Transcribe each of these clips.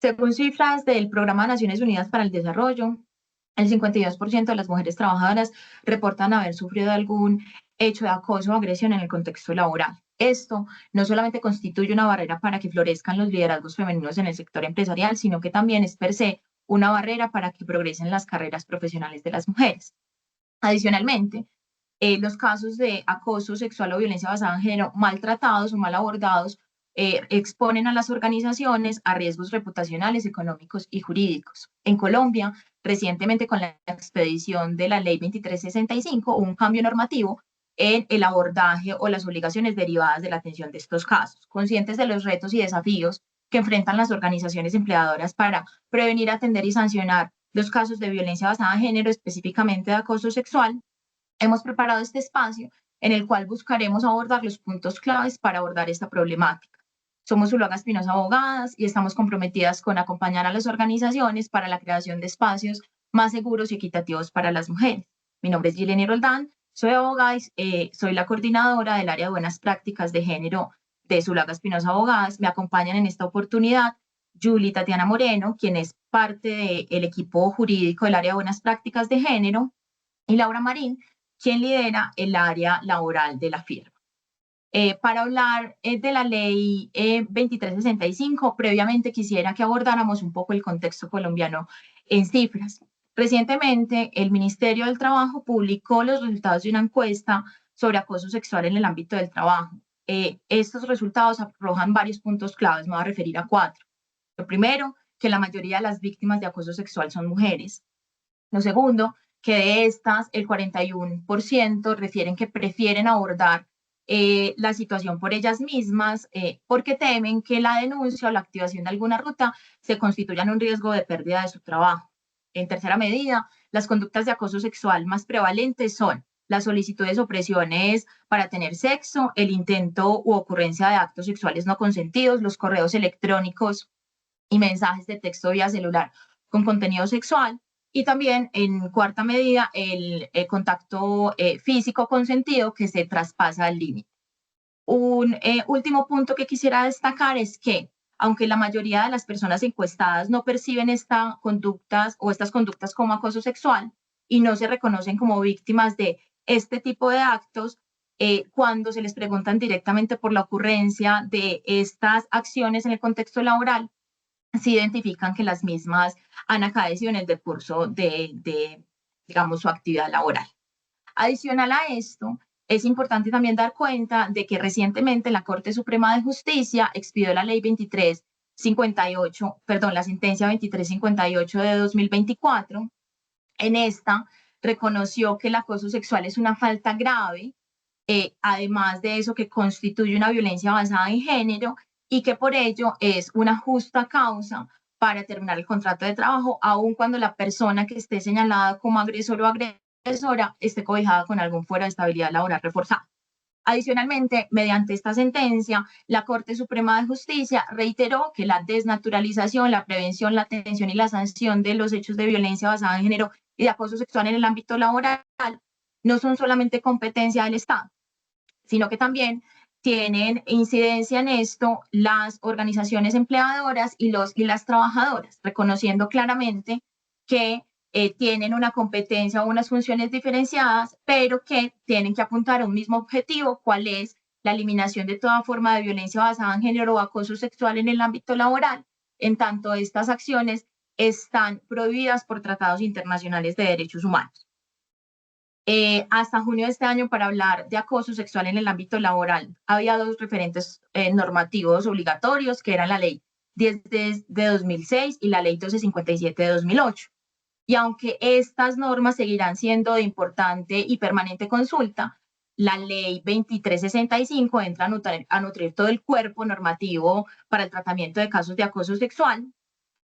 Según cifras del Programa de Naciones Unidas para el Desarrollo, el 52% de las mujeres trabajadoras reportan haber sufrido algún hecho de acoso o agresión en el contexto laboral. Esto no solamente constituye una barrera para que florezcan los liderazgos femeninos en el sector empresarial, sino que también es per se una barrera para que progresen las carreras profesionales de las mujeres. Adicionalmente, los casos de acoso sexual o violencia basada en género maltratados o mal abordados exponen a las organizaciones a riesgos reputacionales, económicos y jurídicos. En Colombia, recientemente con la expedición de la Ley 2365, hubo un cambio normativo en el abordaje o las obligaciones derivadas de la atención de estos casos, conscientes de los retos y desafíos que enfrentan las organizaciones empleadoras para prevenir, atender y sancionar los casos de violencia basada en género, específicamente de acoso sexual. Hemos preparado este espacio en el cual buscaremos abordar los puntos claves para abordar esta problemática. Somos Zuluaga Espinosa Abogadas y estamos comprometidas con acompañar a las organizaciones para la creación de espacios más seguros y equitativos para las mujeres. Mi nombre es Gileni Roldán, soy abogada y soy la coordinadora del área de buenas prácticas de género de Zuluaga Espinosa Abogadas. Me acompañan en esta oportunidad Julie Tatiana Moreno, quien es parte del equipo jurídico del área de buenas prácticas de género, y Laura Marín, quien lidera el área laboral de la firma. Para hablar de la ley 2365, previamente quisiera que abordáramos un poco el contexto colombiano en cifras. Recientemente, el Ministerio del Trabajo publicó los resultados de una encuesta sobre acoso sexual en el ámbito del trabajo. Estos resultados arrojan varios puntos claves, me voy a referir a 4. Lo primero, que la mayoría de las víctimas de acoso sexual son mujeres. Lo segundo, que de estas, el 41% refieren que prefieren abordar la situación por ellas mismas porque temen que la denuncia o la activación de alguna ruta se constituyan un riesgo de pérdida de su trabajo. En tercera medida, las conductas de acoso sexual más prevalentes son las solicitudes o presiones para tener sexo, el intento u ocurrencia de actos sexuales no consentidos, los correos electrónicos y mensajes de texto vía celular con contenido sexual. Y también, en cuarta medida, el contacto físico consentido que se traspasa el límite. Un último punto que quisiera destacar es que, aunque la mayoría de las personas encuestadas no perciben estas conductas como acoso sexual y no se reconocen como víctimas de este tipo de actos, cuando se les preguntan directamente por la ocurrencia de estas acciones en el contexto laboral, se identifican que las mismas han acaecido en el decurso digamos, su actividad laboral. Adicional a esto, es importante también dar cuenta de que recientemente la Corte Suprema de Justicia expidió la ley 2358, perdón, la sentencia 2358 de 2024. En esta reconoció que el acoso sexual es una falta grave, además de eso que constituye una violencia basada en género y que por ello es una justa causa para terminar el contrato de trabajo, aun cuando la persona que esté señalada como agresor o agresora esté cobijada con algún fuero de estabilidad laboral reforzada. Adicionalmente, mediante esta sentencia, la Corte Suprema de Justicia reiteró que la desnaturalización, la prevención, la atención y la sanción de los hechos de violencia basada en género y de acoso sexual en el ámbito laboral no son solamente competencia del Estado, sino que también tienen incidencia en esto las organizaciones empleadoras y las trabajadoras, reconociendo claramente que tienen una competencia o unas funciones diferenciadas, pero que tienen que apuntar a un mismo objetivo, cuál es la eliminación de toda forma de violencia basada en género o acoso sexual en el ámbito laboral, en tanto estas acciones están prohibidas por tratados internacionales de derechos humanos. Hasta junio de este año, para hablar de acoso sexual en el ámbito laboral, había 2 referentes normativos obligatorios, que eran la ley 10 de 2006 y la ley 1257 de 2008. Y aunque estas normas seguirán siendo de importante y permanente consulta, la ley 2365 entra a nutrir todo el cuerpo normativo para el tratamiento de casos de acoso sexual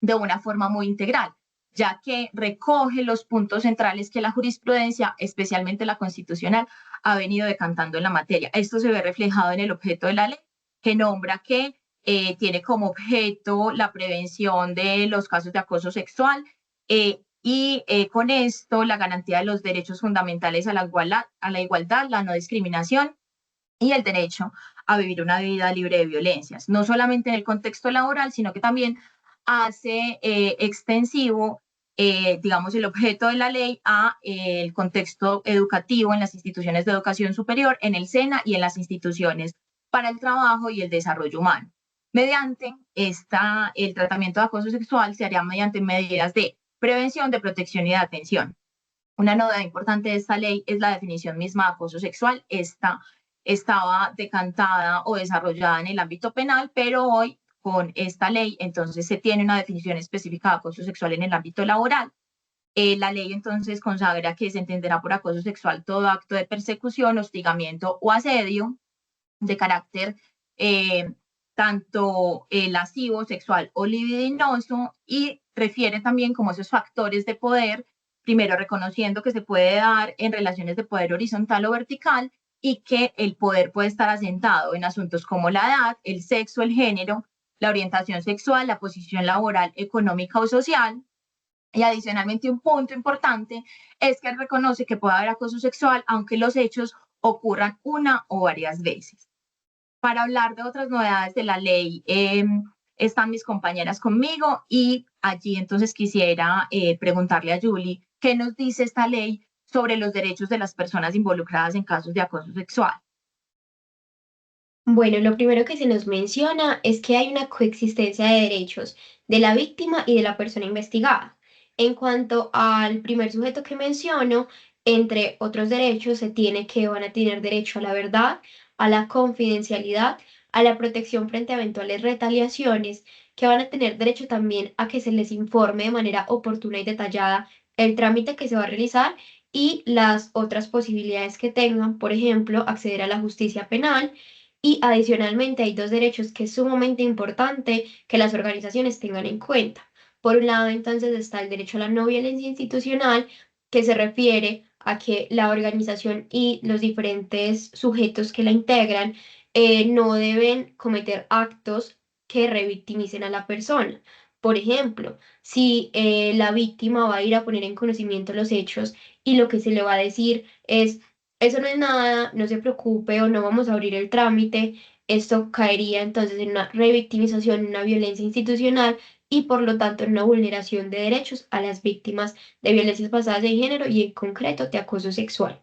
de una forma muy integral, ya que recoge los puntos centrales que la jurisprudencia, especialmente la constitucional, ha venido decantando en la materia. Esto se ve reflejado en el objeto de la ley, que nombra que tiene como objeto la prevención de los casos de acoso sexual con esto la garantía de los derechos fundamentales a la igualdad, la no discriminación y el derecho a vivir una vida libre de violencias, no solamente en el contexto laboral, sino que también hace extensivo, digamos, el objeto de la ley a el contexto educativo en las instituciones de educación superior, en el SENA y en las instituciones para el trabajo y el desarrollo humano. Mediante el tratamiento de acoso sexual se haría mediante medidas de prevención, de protección y de atención. Una novedad importante de esta ley es la definición misma de acoso sexual. Esta estaba decantada o desarrollada en el ámbito penal, pero hoy con esta ley entonces se tiene una definición específica de acoso sexual en el ámbito laboral. La ley entonces consagra que se entenderá por acoso sexual todo acto de persecución, hostigamiento o asedio de carácter tanto lascivo, sexual o libidinoso, y refiere también como esos factores de poder, primero reconociendo que se puede dar en relaciones de poder horizontal o vertical y que el poder puede estar asentado en asuntos como la edad, el sexo, el género, la orientación sexual, la posición laboral, económica o social. Y adicionalmente un punto importante es que reconoce que puede haber acoso sexual aunque los hechos ocurran una o varias veces. Para hablar de otras novedades de la ley, están mis compañeras conmigo y allí entonces quisiera preguntarle a Julie, ¿qué nos dice esta ley sobre los derechos de las personas involucradas en casos de acoso sexual? Bueno, lo primero que se nos menciona es que hay una coexistencia de derechos de la víctima y de la persona investigada. En cuanto al primer sujeto que menciono, entre otros derechos se tiene que van a tener derecho a la verdad, a la confidencialidad, a la protección frente a eventuales retaliaciones, que van a tener derecho también a que se les informe de manera oportuna y detallada el trámite que se va a realizar y las otras posibilidades que tengan, por ejemplo, acceder a la justicia penal y adicionalmente hay dos derechos que es sumamente importante que las organizaciones tengan en cuenta. Por un lado, entonces está el derecho a la no violencia institucional, que se refiere a que la organización y los diferentes sujetos que la integran no deben cometer actos que revictimicen a la persona. Por ejemplo, si la víctima va a ir a poner en conocimiento los hechos y lo que se le va a decir es eso no es nada, no se preocupe o no vamos a abrir el trámite. Esto caería entonces en una revictimización, en una violencia institucional y por lo tanto en una vulneración de derechos a las víctimas de violencias basadas en género y en concreto de acoso sexual.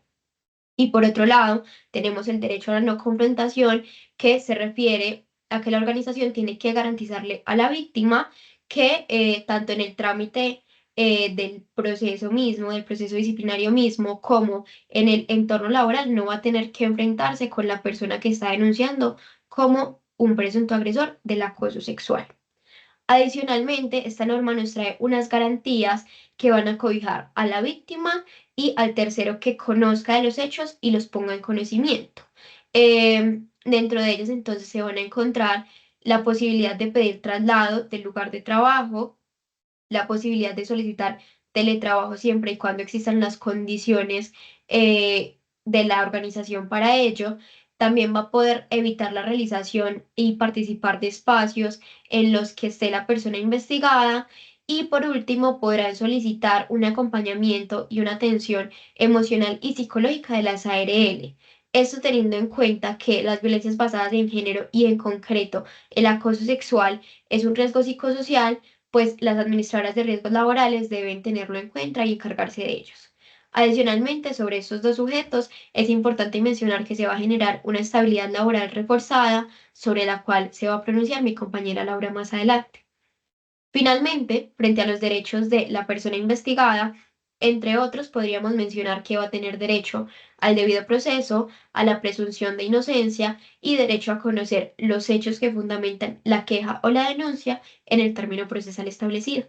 Y por otro lado, tenemos el derecho a la no confrontación, que se refiere a que la organización tiene que garantizarle a la víctima que tanto en el trámite del proceso mismo, del proceso disciplinario mismo, como en el entorno laboral, no va a tener que enfrentarse con la persona que está denunciando como un presunto agresor del acoso sexual. Adicionalmente, esta norma nos trae unas garantías que van a cobijar a la víctima y al tercero que conozca de los hechos y los ponga en conocimiento. Dentro de ellos, entonces, se van a encontrar la posibilidad de pedir traslado del lugar de trabajo, la posibilidad de solicitar teletrabajo siempre y cuando existan las condiciones de la organización para ello. También va a poder evitar la realización y participar de espacios en los que esté la persona investigada. Y por último, podrán solicitar un acompañamiento y una atención emocional y psicológica de las ARL. Esto teniendo en cuenta que las violencias basadas en género y en concreto el acoso sexual es un riesgo psicosocial, pues las administradoras de riesgos laborales deben tenerlo en cuenta y encargarse de ellos. Adicionalmente, sobre estos dos sujetos, es importante mencionar que se va a generar una estabilidad laboral reforzada sobre la cual se va a pronunciar mi compañera Laura más adelante. Finalmente, frente a los derechos de la persona investigada, entre otros, podríamos mencionar que va a tener derecho al debido proceso, a la presunción de inocencia y derecho a conocer los hechos que fundamentan la queja o la denuncia en el término procesal establecido.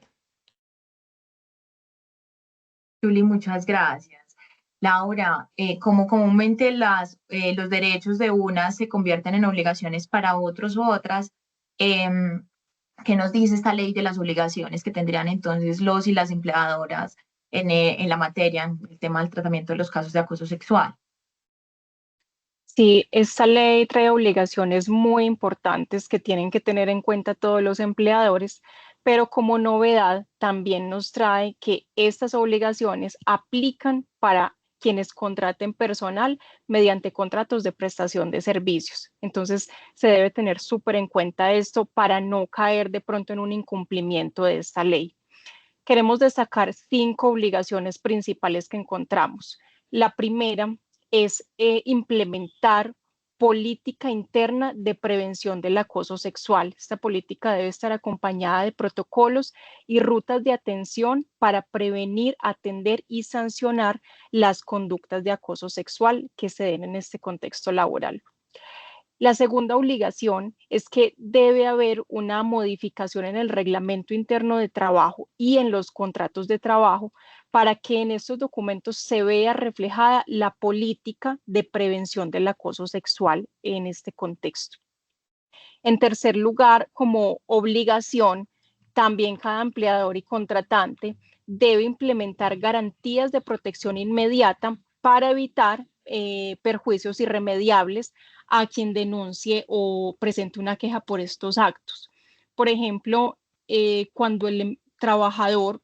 Julie, muchas gracias. Laura, como comúnmente los derechos de unas se convierten en obligaciones para otros u otras, em, ¿qué nos dice esta ley de las obligaciones que tendrían entonces los y las empleadoras en la materia, en el tema del tratamiento de los casos de acoso sexual? Sí, esta ley trae obligaciones muy importantes que tienen que tener en cuenta todos los empleadores, pero como novedad también nos trae que estas obligaciones aplican para quienes contraten personal mediante contratos de prestación de servicios. Entonces, se debe tener súper en cuenta esto para no caer de pronto en un incumplimiento de esta ley. Queremos destacar 5 obligaciones principales que encontramos. La primera es implementar política interna de prevención del acoso sexual. Esta política debe estar acompañada de protocolos y rutas de atención para prevenir, atender y sancionar las conductas de acoso sexual que se den en este contexto laboral. La segunda obligación es que debe haber una modificación en el reglamento interno de trabajo y en los contratos de trabajo para que en estos documentos se vea reflejada la política de prevención del acoso sexual en este contexto. En tercer lugar, como obligación, también cada empleador y contratante debe implementar garantías de protección inmediata para evitar perjuicios irremediables a quien denuncie o presente una queja por estos actos. Por ejemplo, cuando el trabajador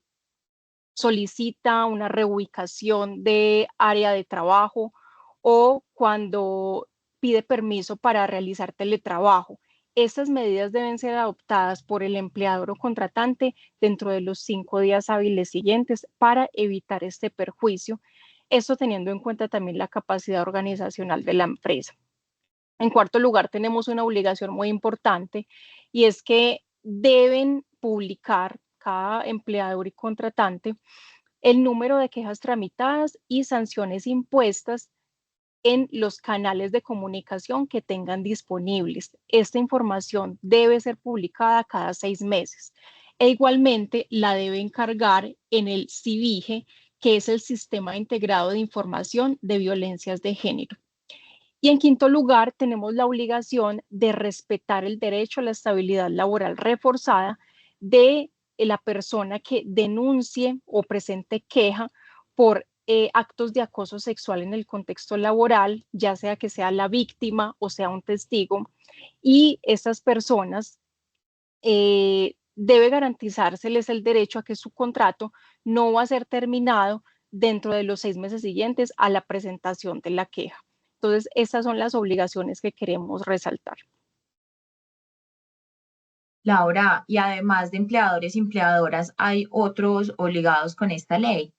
solicita una reubicación de área de trabajo o cuando pide permiso para realizar teletrabajo. Estas medidas deben ser adoptadas por el empleador o contratante dentro de los 5 días hábiles siguientes para evitar este perjuicio, esto teniendo en cuenta también la capacidad organizacional de la empresa. En cuarto lugar, tenemos una obligación muy importante y es que deben publicar cada empleador y contratante el número de quejas tramitadas y sanciones impuestas en los canales de comunicación que tengan disponibles. Esta información debe ser publicada cada 6 meses e igualmente la debe encargar en el CIVIGE, que es el Sistema Integrado de Información de Violencias de Género. Y en quinto lugar, tenemos la obligación de respetar el derecho a la estabilidad laboral reforzada de la persona que denuncie o presente queja por actos de acoso sexual en el contexto laboral, ya sea que sea la víctima o sea un testigo, y estas personas debe garantizárseles el derecho a que su contrato no va a ser terminado dentro de los 6 meses siguientes a la presentación de la queja. Entonces, estas son las obligaciones que queremos resaltar. Laura, y además de empleadores y empleadoras, ¿hay otros obligados con esta ley?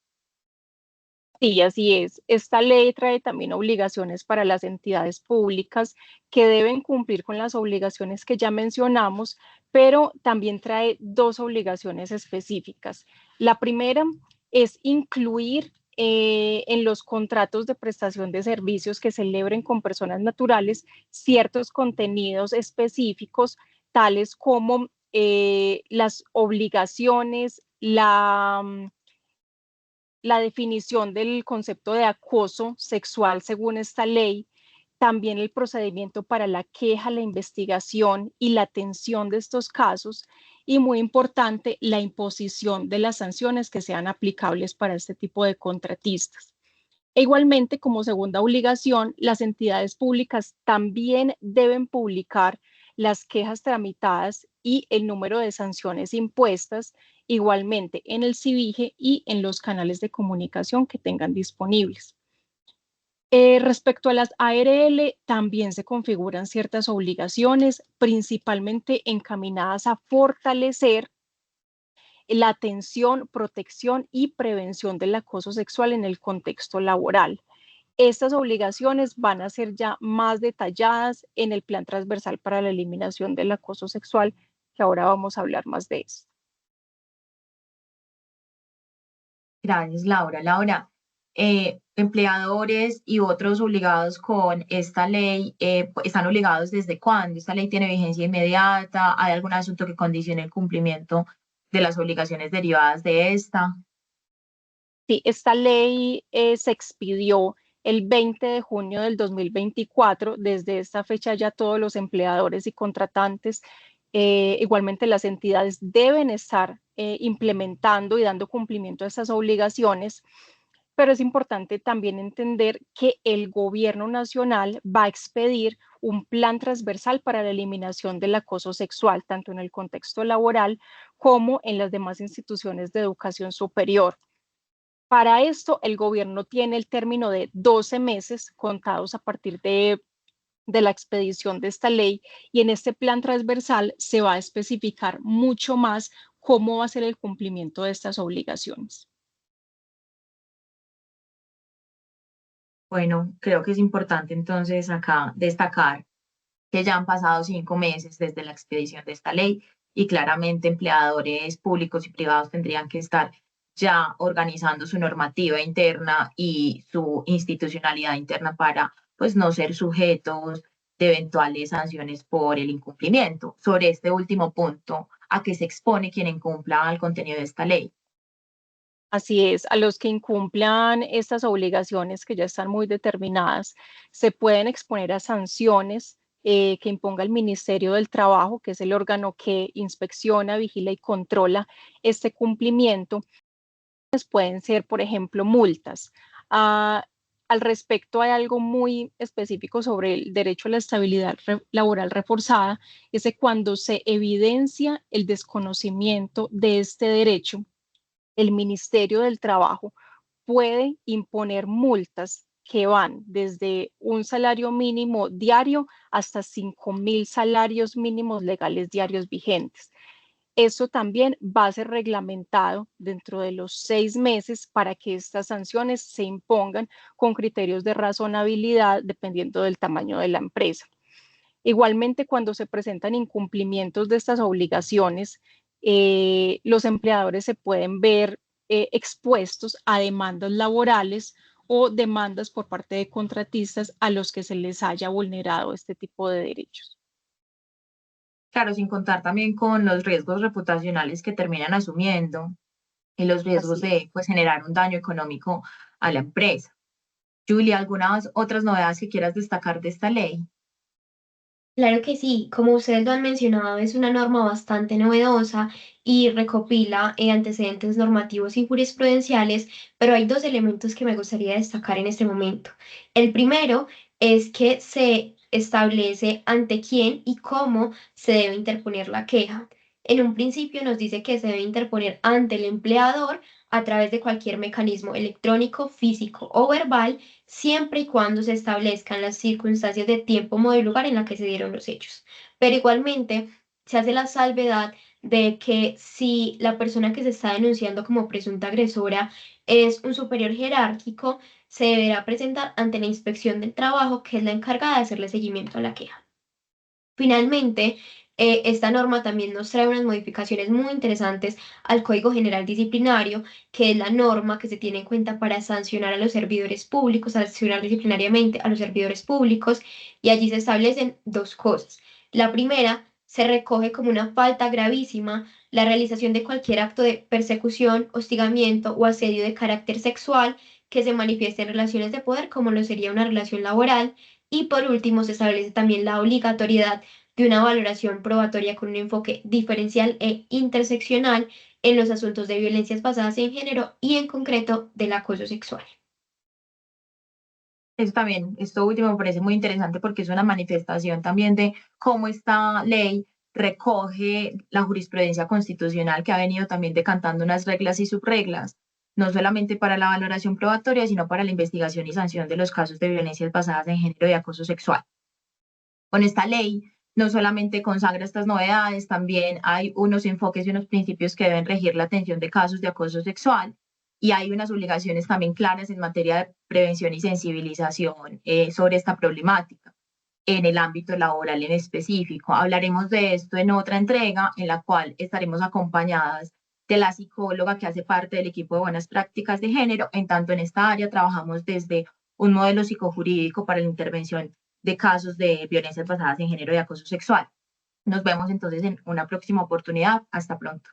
Sí, así es. Esta ley trae también obligaciones para las entidades públicas que deben cumplir con las obligaciones que ya mencionamos, pero también trae 2 obligaciones específicas. La primera es incluir en los contratos de prestación de servicios que celebren con personas naturales ciertos contenidos específicos, tales como las obligaciones, la definición del concepto de acoso sexual según esta ley, también el procedimiento para la queja, la investigación y la atención de estos casos, y muy importante, la imposición de las sanciones que sean aplicables para este tipo de contratistas. E igualmente, como segunda obligación, las entidades públicas también deben publicar las quejas tramitadas y el número de sanciones impuestas, igualmente en el CIVIGE y en los canales de comunicación que tengan disponibles. Respecto a las ARL, también se configuran ciertas obligaciones, principalmente encaminadas a fortalecer la atención, protección y prevención del acoso sexual en el contexto laboral. Estas obligaciones van a ser ya más detalladas en el Plan Transversal para la Eliminación del Acoso Sexual, que ahora vamos a hablar más de eso. Gracias, Laura. Laura, empleadores y otros obligados con esta ley, ¿están obligados desde cuándo? ¿Esta ley tiene vigencia inmediata? ¿Hay algún asunto que condicione el cumplimiento de las obligaciones derivadas de esta? Sí, esta ley se expidió el 20 de junio del 2024. Desde esta fecha ya todos los empleadores y contratantes, igualmente las entidades, deben estar implementando y dando cumplimiento a estas obligaciones, pero es importante también entender que el gobierno nacional va a expedir un plan transversal para la eliminación del acoso sexual, tanto en el contexto laboral como en las demás instituciones de educación superior. Para esto, el gobierno tiene el término de 12 meses contados a partir de la expedición de esta ley, y en este plan transversal se va a especificar mucho más cómo va a ser el cumplimiento de estas obligaciones. Bueno, creo que es importante entonces acá destacar que ya han pasado 5 meses desde la expedición de esta ley y claramente empleadores públicos y privados tendrían que estar ya organizando su normativa interna y su institucionalidad interna para pues no ser sujetos de eventuales sanciones por el incumplimiento. Sobre este último punto, ¿a qué se expone quien incumpla el contenido de esta ley? Así es, a los que incumplan estas obligaciones que ya están muy determinadas, se pueden exponer a sanciones que imponga el Ministerio del Trabajo, que es el órgano que inspecciona, vigila y controla este cumplimiento. Pueden ser, por ejemplo, multas. Al respecto, hay algo muy específico sobre el derecho a la estabilidad laboral reforzada, es que cuando se evidencia el desconocimiento de este derecho, el Ministerio del Trabajo puede imponer multas que van desde un salario mínimo diario hasta 5.000 salarios mínimos legales diarios vigentes. Eso también va a ser reglamentado dentro de los 6 meses para que estas sanciones se impongan con criterios de razonabilidad dependiendo del tamaño de la empresa. Igualmente, cuando se presentan incumplimientos de estas obligaciones, los empleadores se pueden ver expuestos a demandas laborales o demandas por parte de contratistas a los que se les haya vulnerado este tipo de derechos. Claro, sin contar también con los riesgos reputacionales que terminan asumiendo y los riesgos Así es. de pues, generar un daño económico a la empresa. Julia, ¿algunas otras novedades que quieras destacar de esta ley? Claro que sí, como ustedes lo han mencionado, es una norma bastante novedosa y recopila antecedentes normativos y jurisprudenciales, pero hay dos elementos que me gustaría destacar en este momento. El primero es que se establece ante quién y cómo se debe interponer la queja. En un principio nos dice que se debe interponer ante el empleador a través de cualquier mecanismo electrónico, físico o verbal, siempre y cuando se establezcan las circunstancias de tiempo, modo y lugar en la que se dieron los hechos. Pero igualmente se hace la salvedad de que si la persona que se está denunciando como presunta agresora es un superior jerárquico, se deberá presentar ante la inspección del trabajo, que es la encargada de hacerle seguimiento a la queja. Finalmente, esta norma también nos trae unas modificaciones muy interesantes al Código General Disciplinario, que es la norma que se tiene en cuenta para sancionar a los servidores públicos, sancionar disciplinariamente a los servidores públicos, y allí se establecen dos cosas. La primera, se recoge como una falta gravísima la realización de cualquier acto de persecución, hostigamiento o asedio de carácter sexual que se manifieste en relaciones de poder, como lo sería una relación laboral. Y por último, se establece también la obligatoriedad de una valoración probatoria con un enfoque diferencial e interseccional en los asuntos de violencias basadas en género y en concreto del acoso sexual. Eso también, esto último me parece muy interesante porque es una manifestación también de cómo esta ley recoge la jurisprudencia constitucional que ha venido también decantando unas reglas y subreglas, no solamente para la valoración probatoria, sino para la investigación y sanción de los casos de violencias basadas en género y acoso sexual. Con esta ley no solamente consagra estas novedades, también hay unos enfoques y unos principios que deben regir la atención de casos de acoso sexual y hay unas obligaciones también claras en materia de prevención y sensibilización sobre esta problemática en el ámbito laboral en específico. Hablaremos de esto en otra entrega en la cual estaremos acompañadas de la psicóloga que hace parte del equipo de buenas prácticas de género. En tanto, en esta área trabajamos desde un modelo psicojurídico para la intervención de casos de violencias basadas en género y acoso sexual. Nos vemos entonces en una próxima oportunidad. Hasta pronto.